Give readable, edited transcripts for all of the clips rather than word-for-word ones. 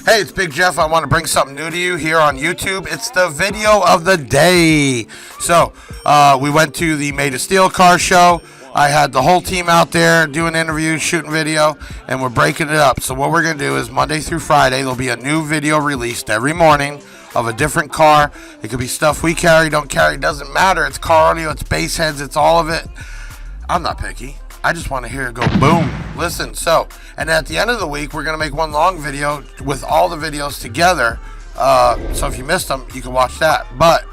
Hey, it's Big Jeff. I want to bring something new to you here on YouTube. It's the video of the day. So, we went to the Made of Steel car show. I had the whole team out there doing interviews, shooting video, and we're breaking it up. So what we're going to do is Monday through Friday, there'll be a new video released every morning of a different car. It could be stuff we carry, don't carry, doesn't matter. It's car audio, it's bass heads, it's all of it. I'm not picky. I just want to hear it go boom. Listen, and at the end of the week, we're going to make one long video with all the videos together. So if you missed them, you can watch that. But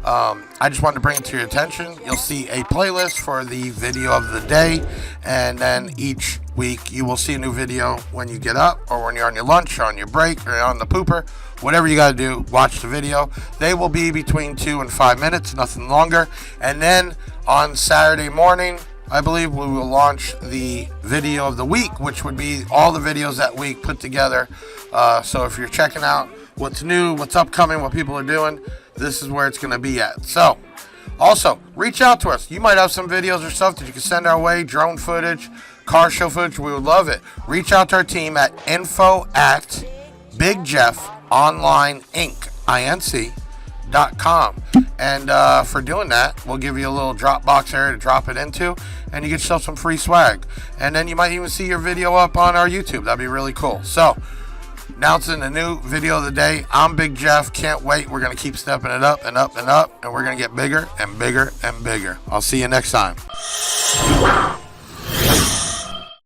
I just wanted to bring it to your attention. You'll see a playlist for the video of the day, and then each week you will see a new video when you get up, or when you're on your lunch, or on your break, or on the pooper. Whatever you got to do, watch the video. They will be between 2 and 5 minutes, nothing longer. And then on Saturday morning, I believe we will launch the video of the week, which would be all the videos that week put together. So if you're checking out what's new, what's upcoming, what people are doing, this is where it's going to be at. So also reach out to us. You might have some videos or stuff that you can send our way, drone footage, car show footage. We would love it. Reach out to our team at info@BigJeffOnlineInc.com. And for doing that, we'll give you a little Dropbox area to drop it into, and you get yourself some free swag. And then you might even see your video up on our YouTube. That'd be really cool. So, announcing the new video of the day. I'm Big Jeff. Can't wait. We're going to keep stepping it up and up and up, and we're going to get bigger and bigger and bigger. I'll see you next time.